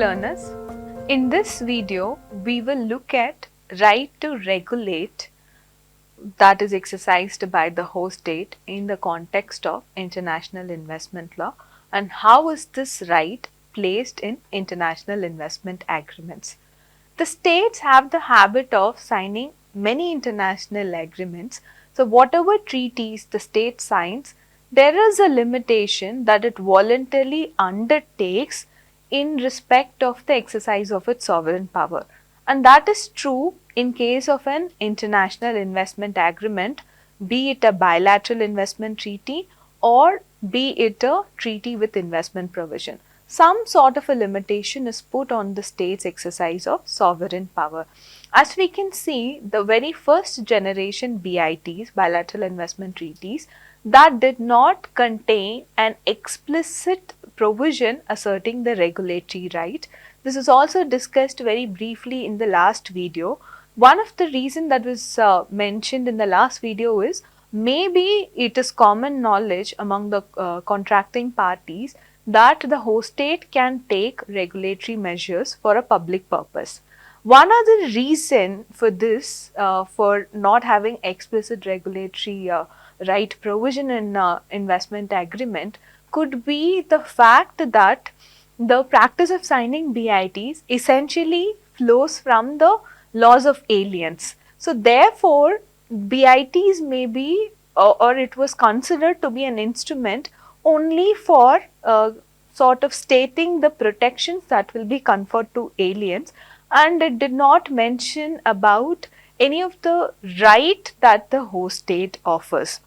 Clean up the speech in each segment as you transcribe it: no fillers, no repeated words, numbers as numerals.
learners. In this video, we will look at right to regulate that is exercised by the host state in the context of international investment law and how is this right placed in international investment agreements. The states have the habit of signing many international agreements. So, whatever treaties the state signs, there is a limitation that it voluntarily undertakes in respect of the exercise of its sovereign power. And that is true in case of an international investment agreement, be it a bilateral investment treaty or be it a treaty with investment provision. Some sort of a limitation is put on the state's exercise of sovereign power. As we can see, the very first generation BITs, bilateral investment treaties, that did not contain an explicit provision asserting the regulatory right. This is also discussed very briefly in the last video. One of the reasons that was mentioned in the last video is maybe it is common knowledge among the contracting parties that the host state can take regulatory measures for a public purpose. One other reason for this, for not having explicit regulatory right provision in investment agreement, could be the fact that the practice of signing BITs essentially flows from the laws of aliens. So, therefore, BITs may be or it was considered to be an instrument only for sort of stating the protections that will be conferred to aliens, and it did not mention about any of the right that the host state offers.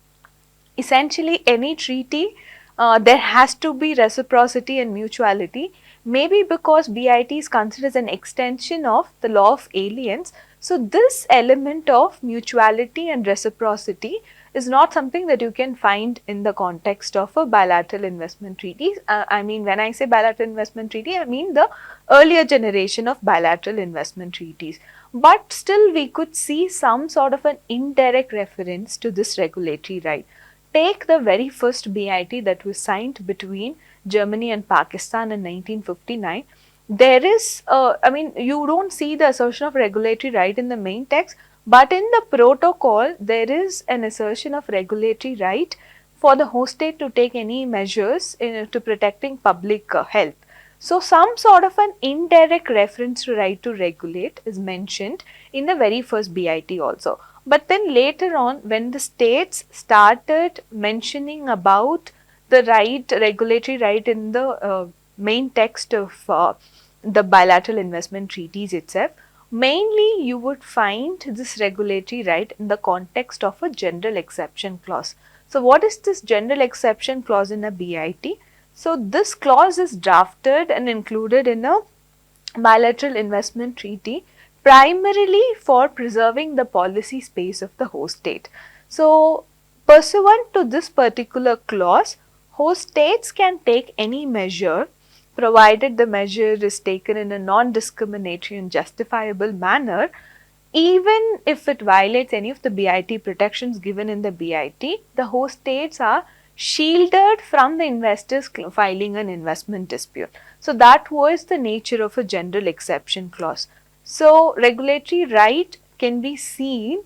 Essentially, any treaty, there has to be reciprocity and mutuality, maybe because BIT is considered as an extension of the law of aliens. So, this element of mutuality and reciprocity is not something that you can find in the context of a bilateral investment treaty. I mean, when I say bilateral investment treaty, I mean the earlier generation of bilateral investment treaties. But still, we could see some sort of an indirect reference to this regulatory right. Take the very first BIT that was signed between Germany and Pakistan in 1959. There is, I mean, you don't see the assertion of regulatory right in the main text, but in the protocol, there is an assertion of regulatory right for the host state to take any measures to protecting public health. So, some sort of an indirect reference to right to regulate is mentioned in the very first BIT also. But then later on, when the states started mentioning about the right, regulatory right in the main text of the bilateral investment treaties itself, mainly you would find this regulatory right in the context of a general exception clause. So, what is this general exception clause in a BIT? So, this clause is drafted and included in a bilateral investment treaty primarily for preserving the policy space of the host state. So, pursuant to this particular clause, host states can take any measure provided the measure is taken in a non-discriminatory and justifiable manner, even if it violates any of the BIT protections given in the BIT. The host states are shielded from the investors filing an investment dispute. So, that was the nature of a general exception clause. So, regulatory right can be seen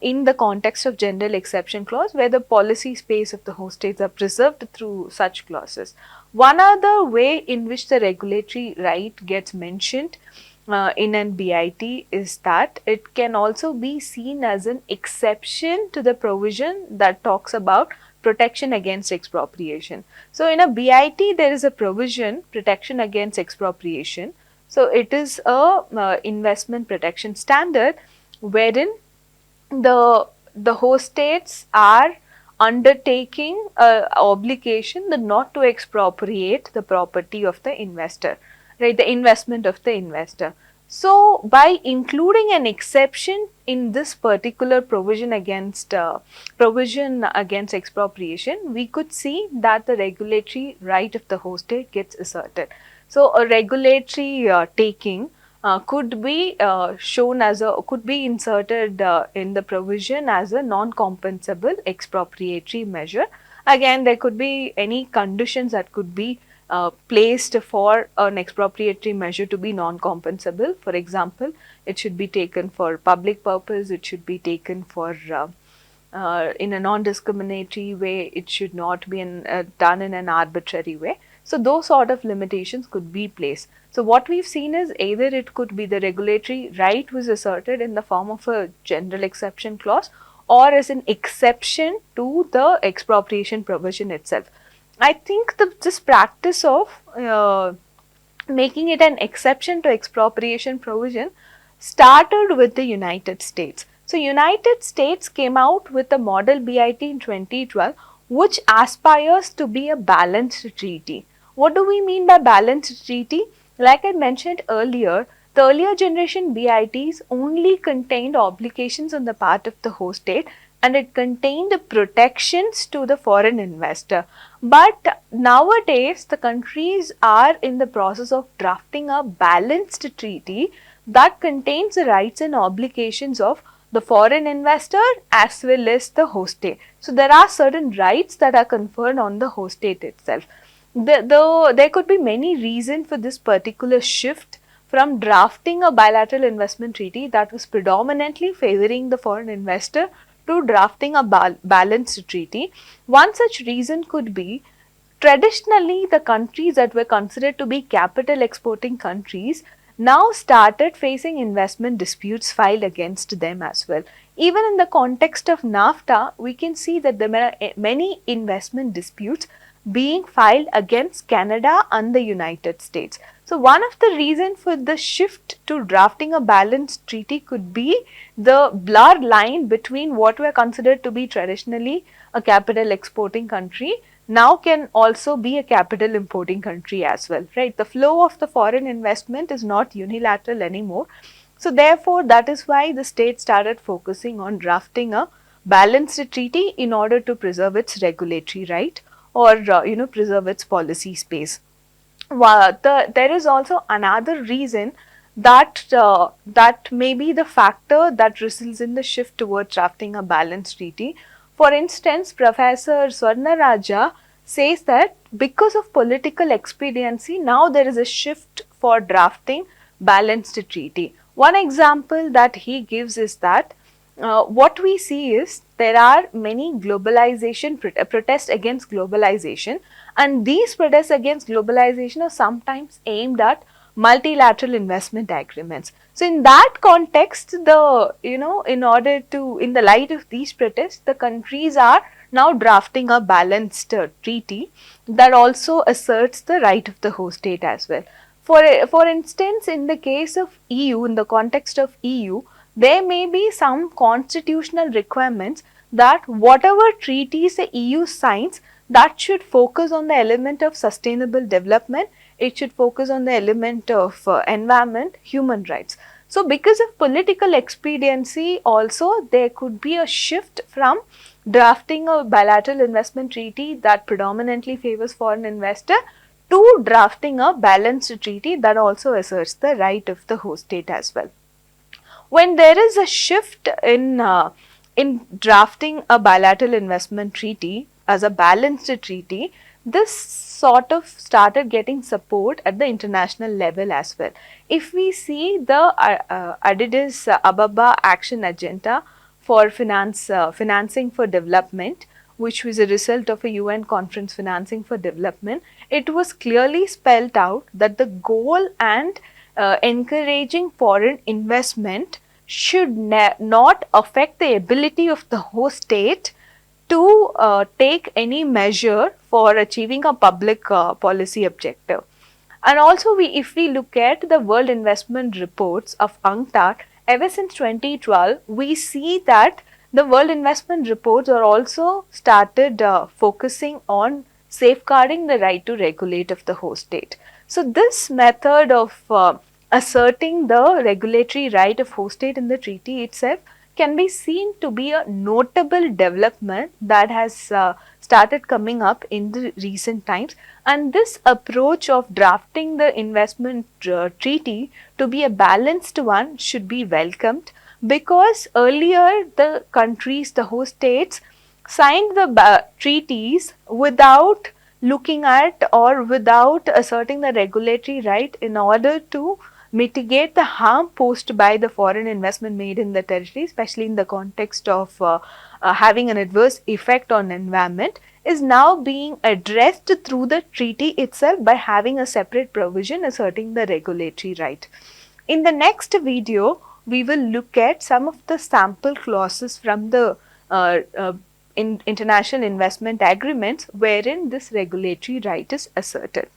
in the context of general exception clause, where the policy space of the host states are preserved through such clauses. One other way in which the regulatory right gets mentioned in an BIT is that it can also be seen as an exception to the provision that talks about protection against expropriation. So, in a BIT there is a provision, protection against expropriation. So, it is a investment protection standard wherein the host states are undertaking a obligation not to expropriate the property of the investor, right, the investment of the investor. So, by including an exception in this particular provision against expropriation, we could see that the regulatory right of the host state gets asserted. So, a regulatory taking could be shown as could be inserted in the provision as a non-compensable expropriatory measure. Again, there could be any conditions that could be placed for an expropriatory measure to be non-compensable. For example, it should be taken for public purpose, it should be taken for in a non-discriminatory way, it should not be done in an arbitrary way. So those sort of limitations could be placed. So what we've seen is either it could be the regulatory right was asserted in the form of a general exception clause or as an exception to the expropriation provision itself. I think this practice of making it an exception to expropriation provision started with the United States. So United States came out with the model BIT in 2012, which aspires to be a balanced treaty. What do we mean by balanced treaty? Like I mentioned earlier, the earlier generation BITs only contained obligations on the part of the host state and it contained protections to the foreign investor. But nowadays, the countries are in the process of drafting a balanced treaty that contains the rights and obligations of the foreign investor as well as the host state. So, there are certain rights that are conferred on the host state itself. There could be many reasons for this particular shift from drafting a bilateral investment treaty that was predominantly favoring the foreign investor to drafting a balanced treaty. One such reason could be traditionally the countries that were considered to be capital exporting countries now started facing investment disputes filed against them as well. Even in the context of NAFTA, we can see that there are many investment disputes being filed against Canada and the United States. So, one of the reasons for the shift to drafting a balanced treaty could be the blurred line between what were considered to be traditionally a capital exporting country now can also be a capital importing country as well, right? The flow of the foreign investment is not unilateral anymore. So, therefore, that is why the state started focusing on drafting a balanced treaty in order to preserve its regulatory right or preserve its policy space. There is also another reason that that may be the factor that results in the shift towards drafting a balanced treaty. For instance, Professor Swarna Raja says that because of political expediency, now there is a shift for drafting balanced treaty. One example that he gives is that what we see is there are many globalization protests against globalization, and these protests against globalization are sometimes aimed at multilateral investment agreements. So in that context, in the light of these protests, the countries are now drafting a balanced treaty that also asserts the right of the host state as well. For instance, in the case of EU, in the context of EU, there may be some constitutional requirements that whatever treaties the EU signs, that should focus on the element of sustainable development, it should focus on the element of environment, human rights. So, because of political expediency also, there could be a shift from drafting a bilateral investment treaty that predominantly favors foreign investor to drafting a balanced treaty that also asserts the right of the host state as well. When there is a shift in drafting a bilateral investment treaty as a balanced treaty, this sort of started getting support at the international level as well. If we see the Addis Ababa Action Agenda for Financing for Development, which was a result of a UN conference, Financing for Development, it was clearly spelled out that the goal and encouraging foreign investment should not affect the ability of the host state to take any measure for achieving a public policy objective. And also, if we look at the World Investment Reports of UNCTAD, ever since 2012, we see that the World Investment Reports are also started focusing on safeguarding the right to regulate of the host state. So, this method of asserting the regulatory right of host state in the treaty itself can be seen to be a notable development that has started coming up in the recent times, and this approach of drafting the investment treaty to be a balanced one should be welcomed, because earlier the countries, the host states, signed the treaties without looking at or without asserting the regulatory right in order to mitigate the harm posed by the foreign investment made in the territory, especially in the context of having an adverse effect on environment, is now being addressed through the treaty itself by having a separate provision asserting the regulatory right. In the next video, we will look at some of the sample clauses from the uh, uh, international investment agreements wherein this regulatory right is asserted.